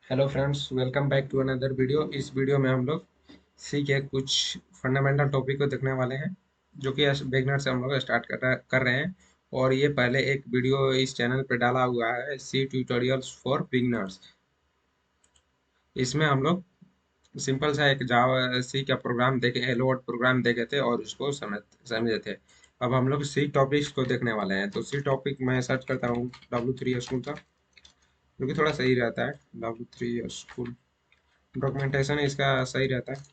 Hello friends, welcome back to another video. इस video में हम लोग सी के कुछ फंडामेंटल टॉपिक को देखने वाले हैं, जो कि बिगनर से हम लोग स्टार्ट कर रहे हैं। और ये पहले एक वीडियो इस चैनल पे डाला हुआ है, सी ट्यूटोरियल्स फॉर बिगनर्स। इसमें हम लोग सिंपल सा एक जावा सी का प्रोग्राम देखे, हेलो वर्ल्ड प्रोग्राम देखे थे और उसको समझे थे। अब हम लोग सी टॉपिक्स को देखने वाले हैं। तो सी टॉपिक मैं सर्च करता हूँ W3 स्कूल का, जो कि थोड़ा सही रहता है। W3 स्कूल डॉक्यूमेंटेशन इसका सही रहता है।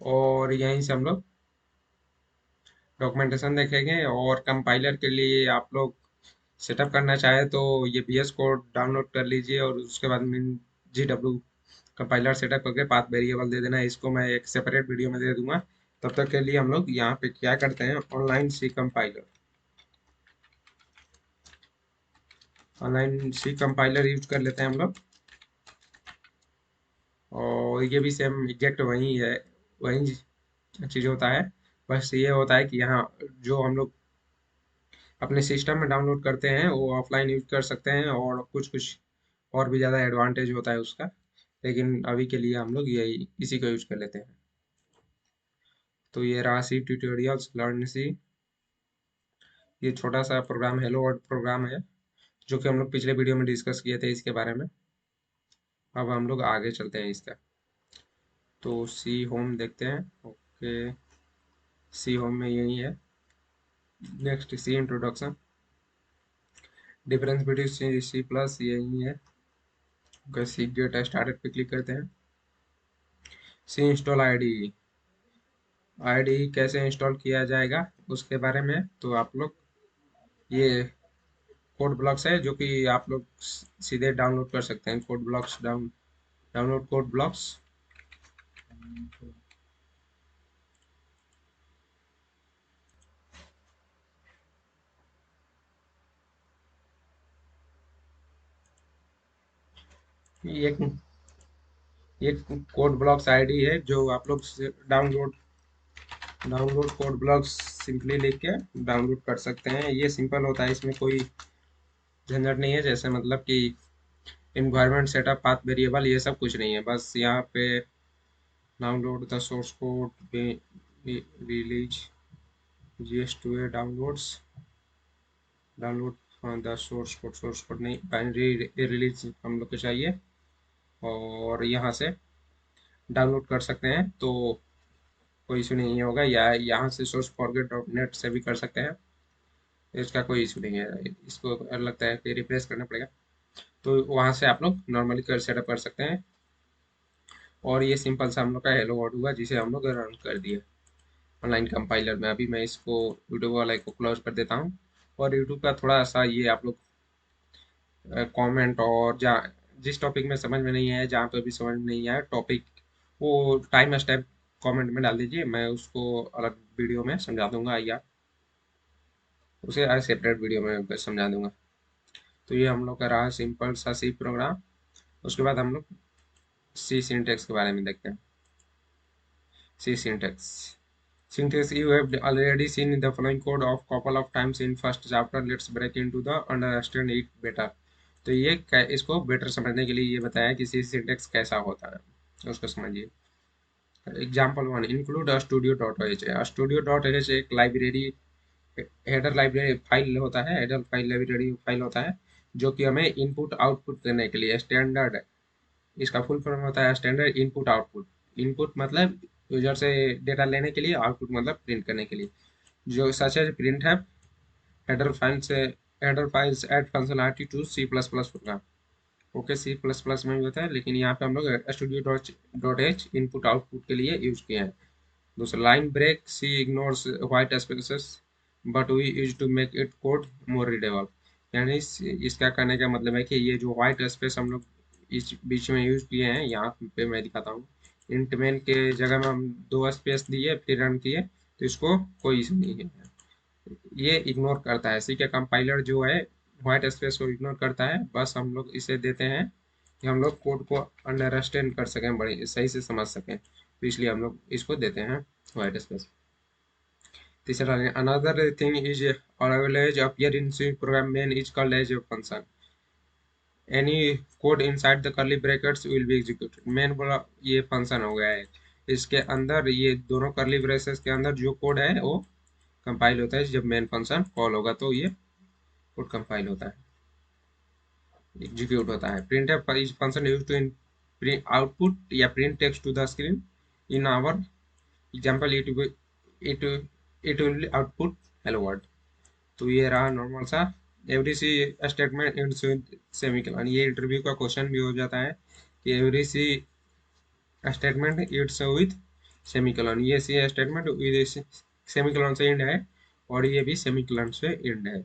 और यहीं से हम लोग डॉक्यूमेंटेशन देखेंगे। और कंपाइलर के लिए आप लोग सेटअप करना चाहे तो ये VS कोड डाउनलोड कर लीजिए और उसके बाद में GW कंपाइलर सेटअप करके पाथ वेरिएबल दे देना। इसको मैं एक सेपरेट वीडियो में दे दूंगा। तब तक के लिए हम लोग यहाँ पे क्या करते हैं, ऑनलाइन सी कंपाइलर यूज कर लेते हैं हम लोग। और ये भी सेम एग्जैक्ट वही है, वही चीज़ होता है। बस ये होता है कि यहाँ जो हम लोग अपने सिस्टम में डाउनलोड करते हैं वो ऑफलाइन यूज कर सकते हैं, और कुछ कुछ और भी ज़्यादा एडवांटेज होता है उसका। लेकिन अभी के लिए हम लोग यही इसी को यूज कर लेते हैं। तो ये रहा सी ट्यूटोरियल्स लर्न सी। ये छोटा सा प्रोग्राम हेलो वर्ल्ड प्रोग्राम है, जो कि हम लोग पिछले वीडियो में डिस्कस किए थे इसके बारे में। अब हम लोग आगे चलते हैं इसका। तो सी होम देखते हैं। ओके, सी होम में यही है। Next C introduction, difference between C C plus यही है। ओके, सी गेट स्टार्टेड पे क्लिक करते हैं। सी इंस्टॉल आईडी कैसे इंस्टॉल किया जाएगा उसके बारे में तो आप लोग, ये कोड ब्लॉक्स है जो कि आप लोग सीधे डाउनलोड कर सकते हैं। Code blocks download code blocks. ये एक कोड ब्लॉक्स आईडी है जो आप लोग download download code blocks simply लिख के डाउनलोड कर सकते हैं। ये सिंपल होता है, इसमें कोई झंझट नहीं है। जैसे मतलब कि इन्वायरमेंट सेटअप पाथ वेरिएबल ये सब कुछ नहीं है। बस यहाँ पे download the source code release GS2A downloads download the source code नहीं, बाइनरी रिलीज हम लोग को चाहिए। और यहाँ से डाउनलोड कर सकते हैं, तो कोई इशू नहीं होगा। या यहाँ से सोर्स फॉरगेट डॉट नेट से भी कर सकते हैं, इसका कोई इशू नहीं है। इसको लगता है कि रिप्लेस करना पड़ेगा, तो वहाँ से आप लोग नॉर्मली कर सेटअप कर सकते हैं। और ये सिंपल सा हम लोग का हेलो वर्ड हुआ, जिसे हम लोग रन कर दिए ऑनलाइन कंपाइलर में। अभी मैं इसको यूट्यूब वाला को क्लोज कर देता हूँ। और यूट्यूब का थोड़ा सा ये आप लोग कमेंट, और जहाँ जिस टॉपिक में समझ में नहीं आया, जहाँ पे भी समझ में नहीं आया टॉपिक, वो टाइम स्टेप कमेंट में डाल दीजिए। मैं उसको अलग वीडियो में समझा दूंगा, या उसे अलग सेपरेट वीडियो में समझा दूंगा। तो ये हम लोग का रहा सिंपल सा सी प्रोग्राम। उसके बाद हम लोग सी सिंटेक्स के बारे में देखते हैं। सी syntax Syntax, you have already seen the following code of couple of times in first chapter. Let's break into the understand it better. तो ये इसको बेटर समझने के लिए ये बताया कि सी सिंटेक्स कैसा होता है, उसको समझिए। Example one, include studio dot H. Studio dot H एक लाइब्रेरी, हेडर लाइब्रेरी फाइल होता है, हेडर फाइल लाइब्रेरी फाइल होता है, जो कि हमें इनपुट आउटपुट करने के लिए स्टैंडर्ड, इसका फुल फॉर्म होता है स्टैंडर्ड इनपुट आउटपुट। इनपुट मतलब यूजर से डेटा लेने के लिए, आउटपुट मतलब प्रिंट करने के लिए। जो सच है प्रिंट है हेडर फाइल से, header files add functionality to C plus plus program. Okay, C plus plus में भी होता है, लेकिन यहाँ पे हम लोग studio dot H input output के लिए यूज किए हैं। दूसरा, line break, C ignores white spaces but we use to make it code more readable. यानी इसका कहने का मतलब है कि ये जो व्हाइट स्पेस हम लोग इस बीच में यूज किए हैं, यहाँ पे मैं दिखाता हूँ। इंट मेन के जगह में हम दो स्पेस दिए फिर रन किए, तो इसको कोई इशू नहीं है। ये इग्नोर करता है, सी का कंपाइलर जो है व्हाइट स्पेस को इग्नोर करता है। बस हम लोग इसे देते हैं कि हम लोग कोड को अंडरस्टैंड कर सकें, बड़े सही से समझ सकें, तो इसलिए हम लोग इसको देते हैं व्हाइट स्पेस। तीसरा, another thing is always appear in C program main is called as a function. Any code inside the curly brackets will be executed. Main बोला ये फंक्शन हो गया है, इसके अंदर ये दोनों करली ब्रेसेस के अंदर जो कोड है वो कंपाइल होता है। जब मेन फंक्शन कॉल होगा तो ये कोड कंपाइल होता है, एग्जीक्यूट होता है। Printf is function use to print output या print text to the screen. In our example it it will output hello world. तो ये रहा नॉर्मल सा every C statement ends with semicolon. ये इंटरव्यू का question भी हो जाता है कि every C statement ends with semicolon. ये सी स्टेटमेंट विद सेमीकोलन से एंड है और ये भी सेमीकोलन से एंड है।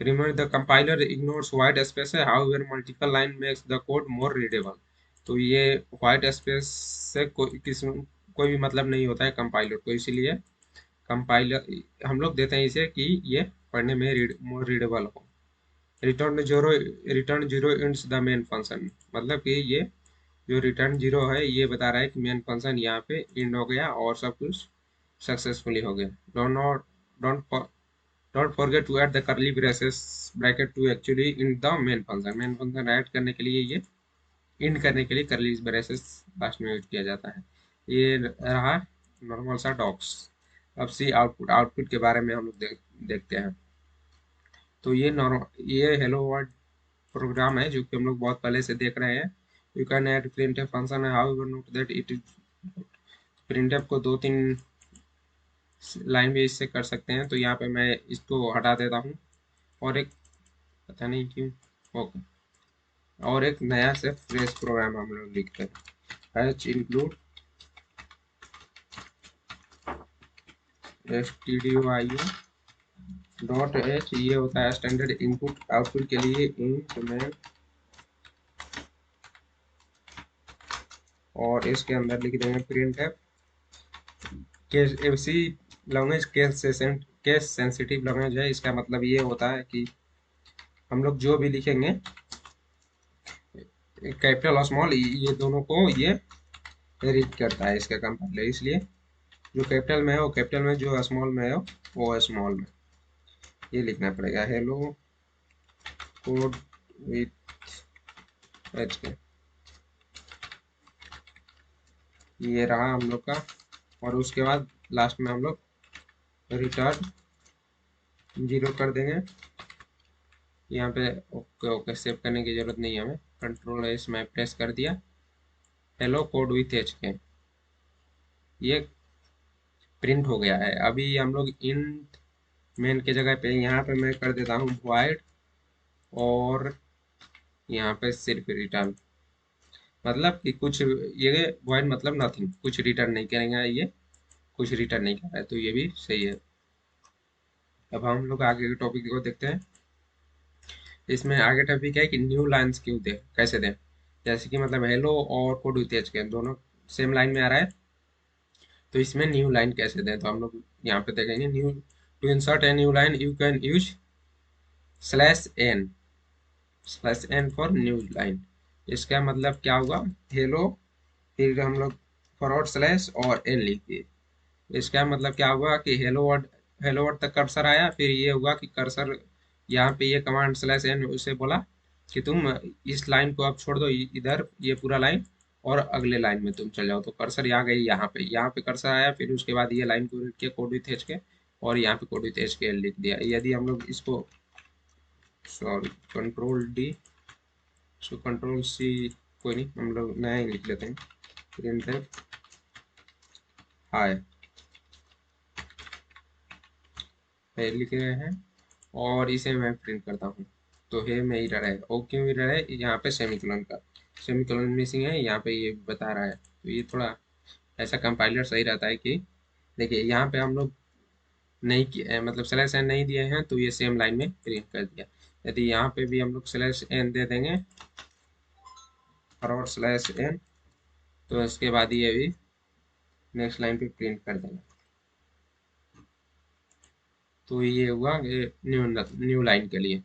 Remember, the compiler ignores white space, however multiple line makes the code more readable। तो ये white space से कोई भी मतलब नहीं होता है कंपाइलर को, इसीलिए कंपाइलर हम लोग देते हैं इसे कि ये पढ़ने में मोर रीडेबल हो। Return zero ends the main function, मतलब कि ये जो रिटर्न जीरो है ये बता रहा है कि मेन फंक्शन यहाँ पे इंड हो गया और सब कुछ सक्सेसफुली हो गया। Don't don't forget to add the curly braces bracket to actually in the main function. Main function add करने के लिए ये इंड करने के लिए करली ब्रेसेस लास्ट में यूज किया जाता है। ये रहा नॉर्मल सा डॉक्स। अब सी आउटपुट, आउटपुट के बारे में हम लोग देखते हैं। तो ये हेलो वर्ल्ड प्रोग्राम है जो कि हम लोग बहुत पहले से देख रहे हैं। You can add printf function है, how note that it is printf को दो तीन लाइन भी इससे कर सकते हैं। तो यहाँ पे मैं इसको हटा देता हूँ और एक पता नहीं क्यों ओके और एक नया से फ्रेश प्रोग्राम हम लोग लिखते हैं। H include stdio dot H, ये होता है स्टैंडर्ड इनपुट आउटपुट के लिए इंट में, और इसके अंदर लिख देंगे प्रिंट है case FC language case sensitive language है। इसका मतलब ये होता है कि हम लोग जो भी लिखेंगे कैपिटल और स्मॉल ये दोनों को ये रीड करता है इसका कंपाइलर, इसलिए जो कैपिटल में है वो कैपिटल में, जो स्मॉल में है वो स्मॉल में। ये लिखना पड़ेगा हेलो कोड विथ एच के। ये रहा हम लोग का, और उसके बाद लास्ट में हम लोग रिटर्न जीरो कर देंगे यहाँ पे। ओके ओके, सेव करने की जरूरत नहीं है हमें, कंट्रोल एस मैं प्रेस कर दिया। हेलो कोड विथ एच के ये प्रिंट हो गया है। अभी हम लोग इंट मेन के जगह पे यहाँ पे मैं कर देता हूँ void, और यहाँ पे सिर्फ रिटर्न, मतलब कि कुछ ये void मतलब नथिंग, कुछ रिटर्न नहीं करेंगे, ये कुछ रिटर्न नहीं कर रहा है, तो ये भी सही है। अब हम लोग आगे के टॉपिक को देखते हैं। इसमें आगे टॉपिक है कि न्यू लाइन्स क्यों दे, कैसे दें। जैसे कि मतलब हेलो और कोड विथ एच के दोनों सेम लाइन में आ रहा है, तो इसमें न्यू लाइन कैसे दें। तो हम लोग यहाँ पे देखेंगे new, to insert a new line you can use slash N, slash N for new line. इसका मतलब क्या हुआ, हेलो फिर हम लोग फॉरवर्ड स्लैश और एन लिख दिए। इसका मतलब क्या हुआ कि हेलो वर्ड तक कर्सर आया, फिर ये हुआ कि कर्सर यहाँ पे ये कमांड स्लैश एन उसे बोला कि तुम इस लाइन को अब छोड़ दो इधर ये पूरा लाइन, और अगले लाइन में तुम चल जाओ। तो कर्सर यहाँ गई, यहाँ पे कर्सर आया, फिर उसके बाद ये लाइन को रीड किया कोड विथ एच के, और यहाँ पे कोड विथ एच के लिख दिया। यदि हम लोग इसको sorry control D so control C, कोई नहीं हम लोग नया ही लिख लेते हैं, प्रिंट हाय लिख रहे हैं, और इसे मैं प्रिंट करता हूँ। तो हे में एरर है, ओ क्यों एरर है, यहाँ पे सेमीकोलन का सेमीकोलन मिसिंग है, यहाँ पे ये बता रहा है। तो ये थोड़ा ऐसा कंपाइलर सही रहता है कि देखिए यहाँ पे हम लोग नहीं किए, मतलब स्लैश एन नहीं दिए हैं, तो ये सेम लाइन में प्रिंट कर दिया। यदि यहाँ पे भी हम लोग स्लैश एन दे देंगे, फॉरवर्ड स्लैश एन, तो इसके बाद ये भी नेक्स्ट लाइन पे प्रिंट कर देंगे। तो ये हुआ न्यू लाइन के लिए।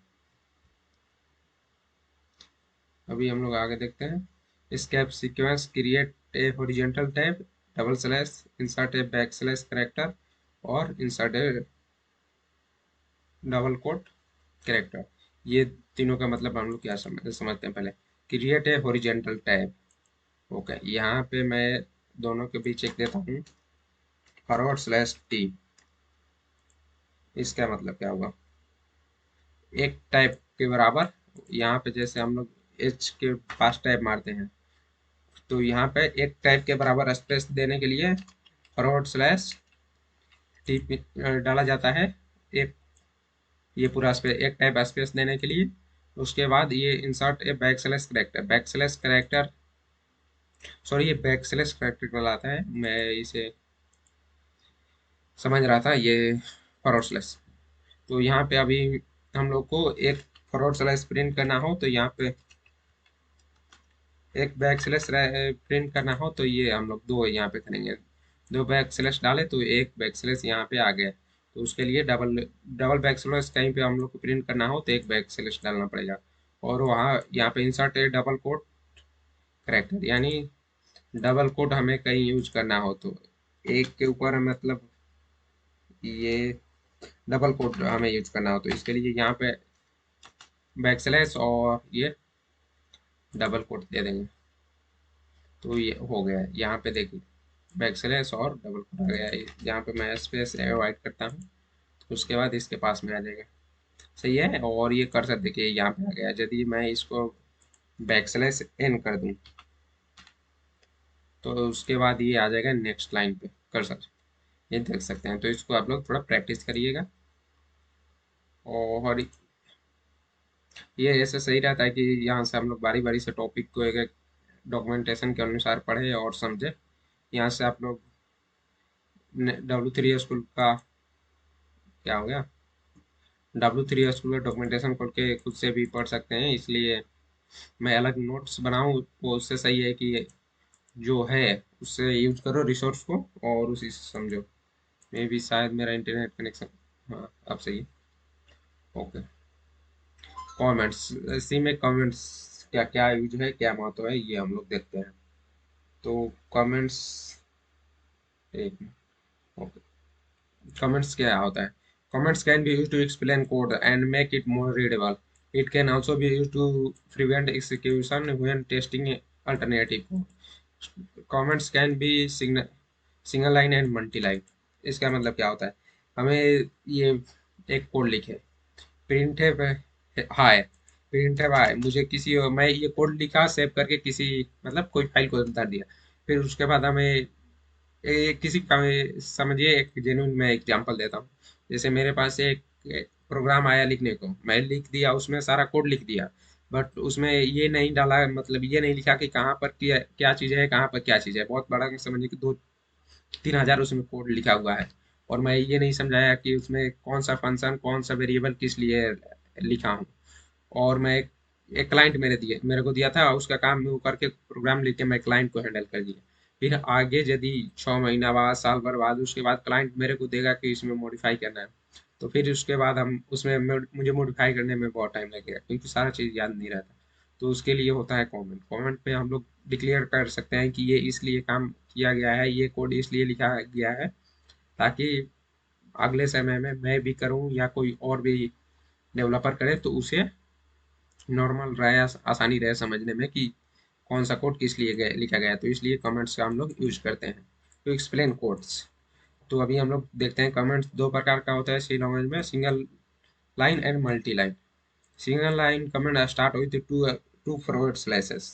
अभी हम लोग आगे देखते हैं। escape sequence create a horizontal tab, double slash, insert a back slash character, और insert a double quote character. ये तीनों का मतलब हम लोग क्या समझते हैं पहले। Create a horizontal tab. Okay, यहाँ पे मैं दोनों के बीच एक देता हूँ /t। इसका मतलब क्या हुआ, एक टाइप के बराबर। यहाँ पे जैसे हम लोग एच के पास टाइप मारते हैं, तो यहाँ पे एक टाइप के बराबर स्पेस देने के लिए /t डाला जाता है। एक, ये पूरा स्पेस, एक टाइप स्पेस देने के लिए। उसके बाद ये इंसर्ट ए बैकस्लैश करेक्टर, सॉरी ये बैकस्लैश करेक्टर कहलाता है, मैं इसे समझ रहा था ये /। तो यहाँ पे अभी हम लोग को एक /प्रिंट करना हो तो यहाँ पे एक प्रिंट करना हो तो ये हम लोग दो यहाँ पे करेंगे। दो डाले तो एक यहाँ पे आ गया। तो उसके लिए डबल डबल कहीं पे हम लोग को प्रिंट करना हो तो एक डालना पड़ेगा। और वहाँ यहाँ पे इंसर्ट है डबल कोट करेक्टर, यानी डबल कोट हमें कहीं यूज करना हो तो एक के ऊपर मतलब ये डबल कोट हमें यूज करना हो तो इसके लिए यहाँ पे और ये डबल कोट दे देंगे। तो ये हो गया, यहाँ पे देखिए और डबल कोट आ गया है। यहाँ पे मैं स्पेस अवॉइड करता हूँ, तो उसके बाद इसके पास में आ जाएगा। सही है। और ये कर्सर देखिए यहाँ पे आ गया। यदि मैं इसको \n कर दूँ तो उसके बाद ये आ जाएगा नेक्स्ट लाइन पे कर्सर। ये देख सकते हैं। तो इसको आप लोग थोड़ा प्रैक्टिस करिएगा। और ये ऐसे सही रहता है कि यहाँ से हम लोग बारी बारी से टॉपिक को एक एक डॉक्यूमेंटेशन के अनुसार पढ़े और समझे। यहाँ से आप लोग W3 स्कूल का क्या हो गया, W3 स्कूल का डॉक्यूमेंटेशन खोल के खुद से भी पढ़ सकते हैं। इसलिए मैं अलग नोट्स बनाऊँ वो उससे सही है कि जो है उससे यूज करो रिसोर्स को और उसी से समझो। मे भी शायद मेरा इंटरनेट कनेक्शन, हाँ अब सही है। ओके, कमेंट्स, इसी में कमेंट्स क्या क्या यूज है, क्या महत्व है, ये हम लोग देखते हैं। तो कमेंट्स, एक, ओके, कमेंट्स क्या होता है। Comments can be use to explain code and make it more readable. It can also be use to prevent execution when testing alternative code. Comments can be single line and multi line. इसका मतलब क्या होता है, हमें ये एक code लिखे, print है हाय, प्रिंट है हाय, मुझे किसी, मैं ये कोड लिखा सेव करके किसी मतलब कोई फाइल को उतार दिया। फिर उसके बाद हमें किसी का, समझिए एक जेन्युइन मैं एग्जांपल देता हूँ। जैसे मेरे पास एक प्रोग्राम आया लिखने को, मैं लिख दिया, उसमें सारा कोड लिख दिया, बट उसमें ये नहीं डाला, मतलब ये नहीं लिखा कि कहाँ पर क्या क्या चीज़ है, कहाँ पर क्या चीज़ है। बहुत बड़ा समझिए कि 2-3 हज़ार उसमें कोड लिखा हुआ है। और मैं ये नहीं समझाया कि उसमें कौन सा फंक्शन, कौन सा वेरिएबल किस लिए लिखा हूँ। और मैं एक क्लाइंट मेरे को दिया था, उसका काम वो करके प्रोग्राम लिख के मैं क्लाइंट को हैंडल कर दिया। फिर आगे यदि 6 महीना बाद, साल भर बाद, उसके बाद क्लाइंट मेरे को देगा कि इसमें मॉडिफाई करना है, तो फिर उसके बाद हम उसमें मुझे मॉडिफाई करने में बहुत टाइम लगेगा क्योंकि सारा चीज़ याद नहीं रहता। तो उसके लिए होता है कमेंट। कमेंट पे हम लोग डिक्लेयर कर सकते हैं कि ये इसलिए काम किया गया है, ये कोड इसलिए लिखा गया है, ताकि अगले समय में मैं भी करूँ या कोई और भी डेवलपर करे तो उसे नॉर्मल रहे, आसानी रहे समझने में कि कौन सा कोड किस लिए लिखा गया है। तो इसलिए कमेंट्स का हम लोग यूज करते हैं टू एक्सप्लेन कोड्स। तो अभी हम लोग देखते हैं कमेंट्स दो प्रकार का होता है सी लैंग्वेज में, single line and multi line. Single line comment start हुई थी टू टू फॉरवर्ड स्लैशेस।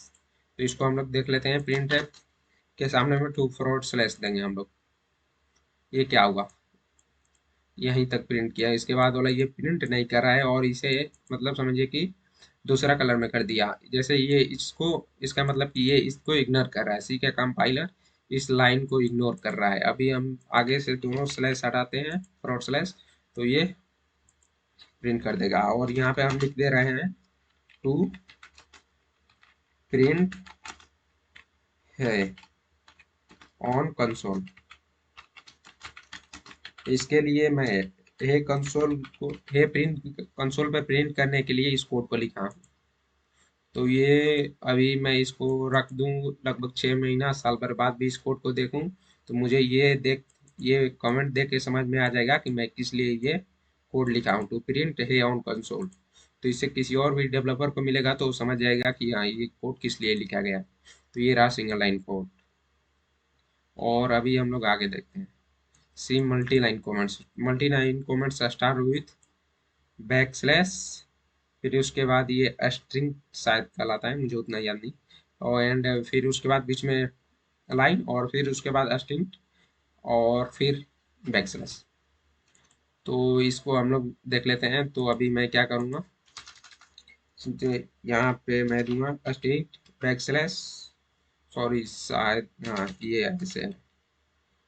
तो इसको हम लोग देख लेते हैं। प्रिंट के सामने में टू फॉरवर्ड स्लैश देंगे हम लोग। ये क्या हुआ, यहीं तक प्रिंट किया, इसके बाद वाला ये प्रिंट नहीं कर रहा है और इसे मतलब समझिए कि दूसरा कलर में कर दिया। जैसे ये इसको, इसका मतलब कि ये इसको इग्नोर कर रहा है, सी का कंपाइलर इस लाइन को इग्नोर कर रहा है। अभी हम आगे से दोनों स्लैश हटाते हैं, फॉरवर्ड स्लैश, तो ये प्रिंट कर देगा। और यहाँ पे हम लिख दे रहे हैं टू प्रिंट है ऑन कंसोल। इसके लिए मैं हे कंसोल को, हे प्रिंट कंसोल पे प्रिंट करने के लिए इस कोड को लिखा हूँ। तो ये अभी मैं इसको रख दूं लगभग 6 महीना, साल भर बाद भी इस कोड को देखूं, तो मुझे ये कमेंट देख के समझ में आ जाएगा कि मैं किस लिए ये कोड लिखा हूं, टू प्रिंट है ऑन कंसोल। तो इससे किसी और भी डेवलपर को मिलेगा तो वो समझ जाएगा कि हाँ ये कोड किस लिए लिखा गया। तो ये रहा सिंगल लाइन कोड। और अभी हम लोग आगे देखते हैं C multi line comments. Multi line comments start with back slash, फिर उसके बाद ये स्ट्रिंग शायद कहलाता है, मुझे उतना याद नहीं। और एंड फिर उसके बाद बीच में लाइन, और फिर उसके बाद स्ट्रिंग, और फिर बैक स्लैश। तो इसको हम लोग देख लेते हैं। तो अभी मैं क्या करूँगा, यहाँ पे मैं दूंगा स्ट्रिंग बैक स्लैश, सॉरी शायद हाँ ये ऐसे है।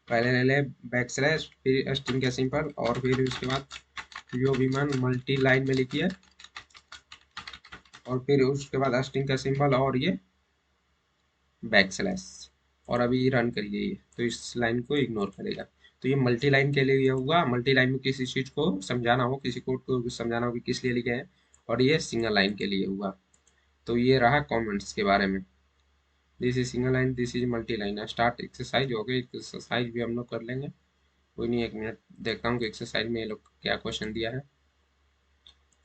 पहले ले ले बैक स्लैश, फिर स्ट्रिंग का सिंपल, और फिर उसके बाद जो विमान मल्टी लाइन में लिखिए, और फिर उसके बाद स्ट्रिंग का सिंबल और ये बैक स्लैश। और अभी रन करिए ये, तो इस लाइन को इग्नोर करेगा। तो ये मल्टी लाइन के लिए ये हुआ, मल्टी लाइन में किसी चीज को समझाना हो, किसी कोड को समझाना हो कि किस लिए लिखे हैं। और ये सिंगल लाइन के लिए हुआ। तो ये रहा कमेंट्स के बारे में। This is single line, this is multi line. Start exercise हो गई, एक्सरसाइज भी हम लोग कर लेंगे। कोई नहीं, एक मिनट देखता हूँ कि एक्सरसाइज में ये लोग क्या क्वेश्चन दिया है।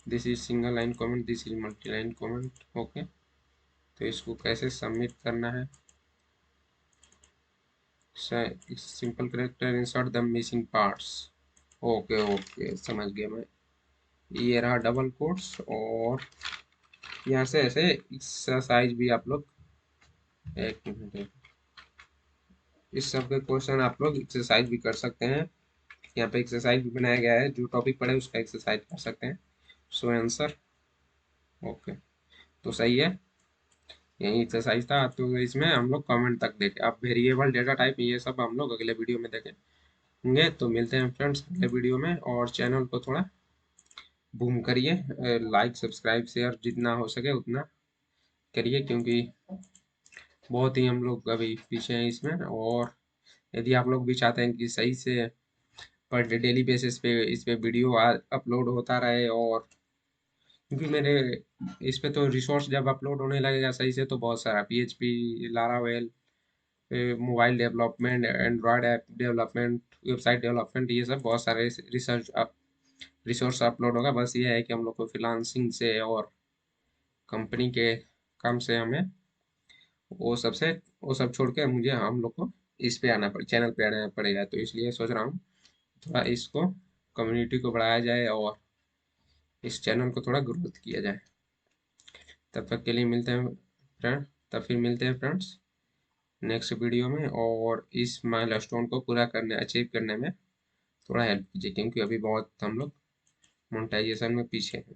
This is single line comment, this is multi line comment. Okay, तो इसको कैसे सबमिट करना है। Simple character insert the missing parts. Okay okay, समझ गया मैं। ये रहा डबल कोट्स, और यहाँ से ऐसे एक्सरसाइज भी आप लोग, एक मिनट, इस सब के क्वेश्चन आप लोग एक्सरसाइज भी कर सकते हैं। यहाँ पे एक्सरसाइज भी बनाया गया है, जो टॉपिक पढ़े उसका एक्सरसाइज कर सकते हैं। सो आंसर ओके, तो सही है। यही एक्सरसाइज था। तो इसमें हम लोग कमेंट तक देखे। अब वेरिएबल, डेटा टाइप, ये सब हम लोग अगले वीडियो में देखेंगे। तो मिलते हैं फ्रेंड्स अगले वीडियो में। और चैनल को थोड़ा बूम करिए, लाइक सब्सक्राइब शेयर जितना हो सके उतना करिए, क्योंकि बहुत ही हम लोग अभी पीछे हैं इसमें। और यदि आप लोग भी चाहते हैं कि सही से पर डेली बेसिस पे इस पे वीडियो अपलोड होता रहे, और क्योंकि मेरे इस पे तो रिसोर्स जब अपलोड होने लगेगा सही से, तो बहुत सारा PHP, Laravel, mobile development, Android app development, website development, ये सब बहुत सारे रिसोर्स अपलोड होगा। बस ये है कि हम लोग को फ्रीलांसिंग से और कंपनी के काम से हमें वो सब छोड़ के मुझे हम लोग को इस पे आना पड़े, चैनल पे आना पड़ेगा। तो इसलिए सोच रहा हूँ थोड़ा इसको, कम्युनिटी को बढ़ाया जाए और इस चैनल को थोड़ा ग्रोथ किया जाए। तब तक के लिए मिलते हैं फ्रेंड, तब फिर मिलते हैं फ्रेंड्स नेक्स्ट वीडियो में। और इस माइलस्टोन को पूरा करने, अचीव करने में थोड़ा हेल्प कीजिए, क्योंकि अभी बहुत हम लोग मोनेटाइजेशन में पीछे हैं।